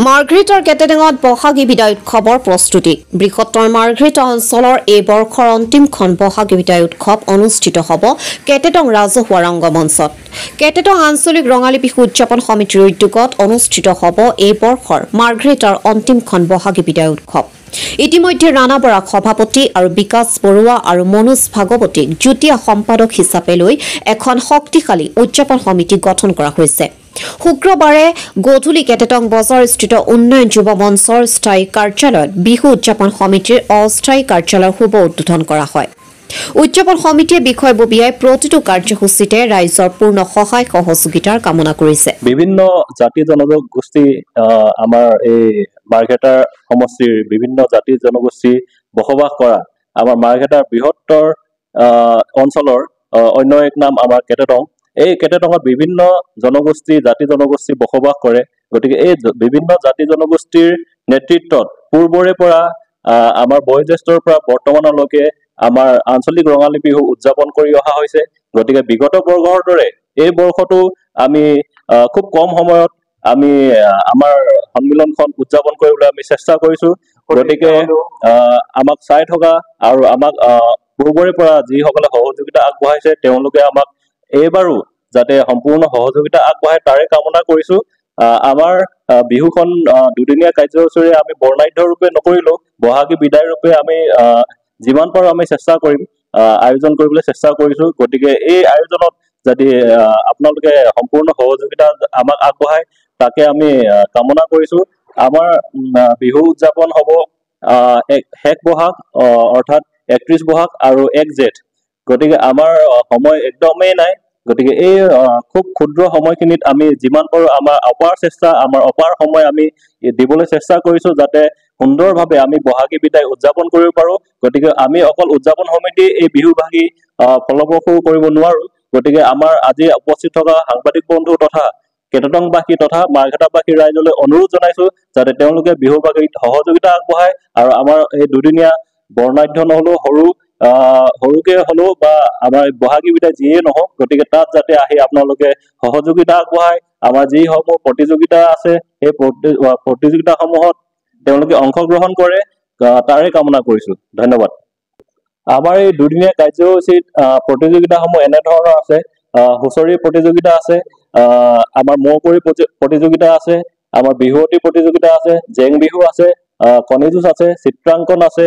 মাৰ্ঘেৰিটাৰ কেটেডঙত বহাগী বিদায় উৎসৱৰ প্ৰস্তুতি বৃহত্তৰ মাৰ্ঘেৰিটা অঞ্চলৰ এই বৰ্ষৰ অন্তিমখন বহাগী বিদায় উৎসৱ অনুষ্ঠিত হ'ব কেটেডং ৰাজহুৱা ৰংগমঞ্চত। কেটেডং আঞ্চলিক ৰঙালী বিহু উদযাপন সমিতিৰ উদ্যোগত অনুষ্ঠিত হ'ব এই বৰ্ষৰ মাৰ্ঘেৰিটাৰ অন্তিমখন বহাগী বিদায় উৎসৱ। ইতিমধ্যে ৰাণা বৰাক সভাপতি আৰু বিকাশ বৰুৱা আৰু মনোজ ভাগৱতীক যুটীয়া সম্পাদক হিচাপে লৈ এখন শক্তিশালী উদযাপন সমিতি গঠন কৰা হৈছে। শুক্ৰবাৰে গধূলি কেটেটং বজাৰস্থিত উন্নয়ন যুৱ মঞ্চৰ স্থায়ী কাৰ্যালয়ত বিহু উদযাপন সমিতিৰ অস্থায়ী কাৰ্যালয়ৰ শুভ উদ্বোধন কৰা হয়। উদযাপন সমিতিয়ে বিষয়ববীয়াই প্ৰতিটো কাৰ্যসূচীতে ৰাইজৰ পূৰ্ণ সহায় সহযোগিতাৰ কামনা কৰিছে। বিভিন্ন জাতি জনগোষ্ঠী আমাৰ এই মাৰ্ঘেৰিটাৰ সমষ্টিৰ বিভিন্ন জাতি জনগোষ্ঠী বসবাস কৰা আমাৰ মাৰ্ঘেৰিটাৰ বৃহত্তৰ অঞ্চলৰ অন্য এক নাম আমাৰ কেটেটং। এই কেটেটঙত বিভিন্ন জনগোষ্ঠী জাতি জনগোষ্ঠী বসবাস কৰে। গতিকে এই বিভিন্ন জাতি জনগোষ্ঠীৰ নেতৃত্বত পূৰ্বৰে পৰা আমাৰ বয়োজ্যেষ্ঠৰ পৰা বৰ্তমানলৈকে আমাৰ আঞ্চলিক ৰঙালী বিহু উদযাপন কৰি অহা হৈছে। গতিকে বিগত বৰ্ষৰ দৰে এই বৰ্ষতো আমি খুব কম সময়ত আমি আমাৰ সন্মিলনখন উদযাপন কৰিবলৈ আমি চেষ্টা কৰিছো। গতিকে আমাক চাই থকা আৰু আমাক পূৰ্বৰে পৰা যিসকলে সহযোগিতা আগবঢ়াইছে তেওঁলোকে আমাক এইবাৰো যাতে সম্পূৰ্ণ সহযোগিতা আগবঢ়ায় তাৰে কামনা কৰিছো। আমাৰ বিহুখন দুদিনীয়া কাৰ্যসূচীৰে আমি বৰ্ণাঢ্য ৰূপে নকৰিলো, বহাগী বিদায় ৰূপে আমি যিমান পাৰো আমি চেষ্টা কৰিম, আয়োজন কৰিবলৈ চেষ্টা কৰিছো। গতিকে এই আয়োজনত যদি আপোনালোকে সম্পূৰ্ণ সহযোগিতা আমাক আগবঢ়ায় তাকে আমি কামনা কৰিছো। আমাৰ বিহু উদযাপন হ'ব শেষ বহাগ অৰ্থাৎ 31 বহাগ আৰু 1 জেঠ। গতিকে আমাৰ সময় একদমেই নাই। গতিকে এই খুব ক্ষুদ্ৰ সময়খিনিত আমি যিমান পাৰো আমাৰ অপাৰ সময় আমি দিবলৈ চেষ্টা কৰিছো যাতে সুন্দৰভাৱে আমি বহাগী বিদায় উদযাপন কৰিব পাৰো। গতিকে আমি অকল উদযাপন সমিতি এই বিহু ভাগি ফলপ্ৰসূ কৰিব নোৱাৰো। গতিকে আমাৰ আজি উপস্থিত থকা সাংবাদিক বন্ধু তথা কেটেটংবাসী তথা মাৰ্ঘেৰিটাবাসী ৰাইজলৈ অনুৰোধ জনাইছো যাতে তেওঁলোকে বিহু ভাগিত সহযোগিতা আগবঢ়ায় আৰু আমাৰ এই দুদিনীয়া বৰ্ণাঢ্য নহলেও সৰুকে হলেও বা আমাৰ বহাগী বিদায় যিয়ে নহওক, গতিকে তাত যাতে আহি আপোনালোকে সহযোগিতা আগবঢ়ায়। আমাৰ যিসমূহ প্ৰতিযোগিতা আছে সেই প্ৰতিযোগিতাসমূহত তেওঁলোকে অংশগ্ৰহণ কৰে তাৰে কামনা কৰিছো। ধন্যবাদ। আমাৰ এই দুদিনীয়া কাৰ্যসূচীত প্ৰতিযোগিতাসমূহ এনেধৰণৰ আছে। হুঁচৰি প্ৰতিযোগিতা আছে, আমাৰ মৌকুঁৱৰী প্ৰতিযোগিতা আছে, আমাৰ বিহুৱতী প্ৰতিযোগিতা আছে, জেং বিহু আছে, কণী যুঁজ আছে, চিত্ৰাংকন আছে,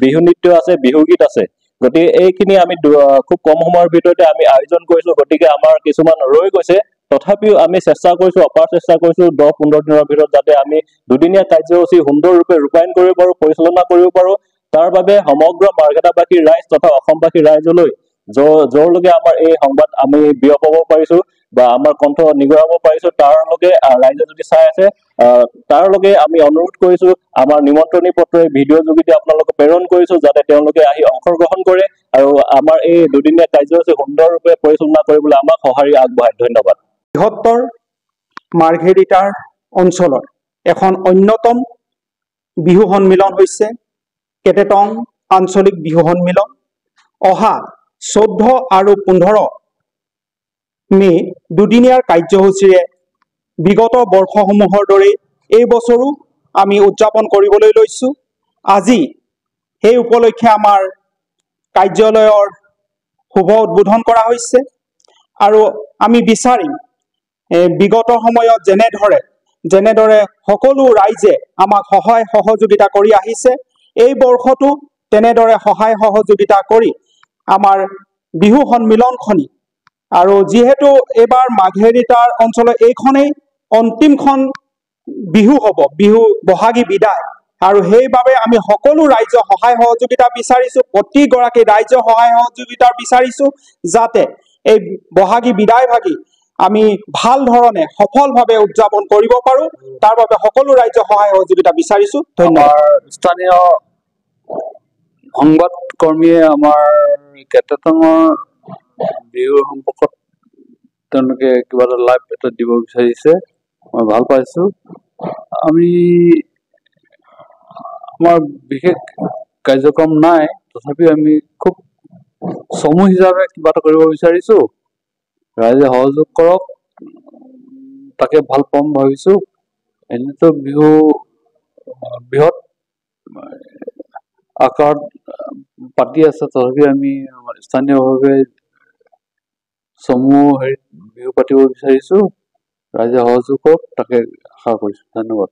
বিহু নৃত্য আছে, বিহুগীত আছে। গতিকে এইখিনি আমি খুব কম সময়ৰ ভিতৰতে আমি আয়োজন কৰিছো। গতিকে আমাৰ কিছুমান ৰৈ গৈছে, তথাপিও আমি অপাৰ চেষ্টা কৰিছো 10-15 দিনৰ ভিতৰত যাতে আমি দুদিনীয়া কাৰ্যসূচী সুন্দৰৰূপে ৰূপায়ণ কৰিব পাৰো, পৰিচালনা কৰিব পাৰো। তাৰ বাবে সমগ্ৰ মাৰ্ঘেৰিটাবাসী ৰাইজ তথা অসমবাসী ৰাইজলৈ যৰলৈকে আমাৰ এই সংবাদ আমি বিয়পাব পাৰিছো বা আমাৰ কণ্ঠ নিগৰাব পাৰিছো তাৰলৈকে ৰাইজে যদি চাই আছে তাৰলৈকে আমি অনুৰোধ কৰিছো, আমাৰ নিমন্ত্ৰণী পত্ৰই ভিডিঅ' যোগেদি আপোনালোকক প্ৰেৰণ কৰিছো যাতে তেওঁলোকে আহি অংশগ্ৰহণ কৰে আৰু আমাৰ এই দুদিনীয়া কাৰ্যসূচী সুন্দৰৰূপে পৰিচালনা কৰিবলৈ আমাক সঁহাৰি আগবঢ়ায়। ধন্যবাদ। বৃহত্তৰ মাৰ্ঘেৰিটাৰ অঞ্চলৰ এখন অন্যতম বিহু সন্মিলন হৈছে কেটেটং আঞ্চলিক বিহু সন্মিলন। অহা 14 আৰু 15 মে দুদিনীয়াৰ কাৰ্যসূচীৰে বিগত বৰ্ষসমূহৰ দৰে এই বছৰো আমি উদযাপন কৰিবলৈ লৈছো। আজি সেই উপলক্ষে আমাৰ কাৰ্যালয়ৰ শুভ উদ্বোধন কৰা হৈছে আৰু আমি বিচাৰিম বিগত সময়ত যেনেদৰে সকলো ৰাইজে আমাক সহায় সহযোগিতা কৰি আহিছে, এই বৰ্ষতো তেনেদৰে সহায় সহযোগিতা কৰি আমাৰ বিহু সন্মিলনখনি আৰু যিহেতু এইবাৰ মাৰ্ঘেৰিটাৰ অঞ্চলৰ এইখনেই অন্তিমখন বিহু হ'ব, বিহু বহাগী বিদায়, আৰু সেইবাবে আমি সকলো ৰাইজৰ সহায় সহযোগিতা বিচাৰিছো। প্ৰতিগৰাকী ৰাইজৰ সহায় সহযোগিতা বিচাৰিছো যাতে এই বহাগী বিদায় ভাগি আমি ভাল ধৰণে সফলভাৱে উদযাপন কৰিব পাৰো। তাৰ বাবে সকলো ৰাইজৰ সহায় সহযোগিতা বিচাৰিছো। ধন্যবাদ। স্থানীয় সংবাদ কৰ্মীয়ে আমাৰ কেটেটঙৰ বিহুৰ সম্পৰ্কত তেওঁলোকে কিবা এটা লাইভ এটা দিব বিচাৰিছে, মই ভাল পাইছো। আমাৰ বিশেষ কাৰ্যক্ৰম নাই, তথাপিও আমি খুব সমূহ হিচাপে কিবা এটা কৰিব বিচাৰিছো। ৰাইজে সহযোগ কৰক, তাকে ভাল পাম ভাবিছো। এনেতো বিহু বৃহৎ আকাৰত পাতি আছে, তথাপি আমি স্থানীয়ভাৱে সমূহ হেৰিত বিহু পাতিব বিচাৰিছো। ৰাইজে সহযোগ কৰক, তাকে আশা কৰিছো। ধন্যবাদ।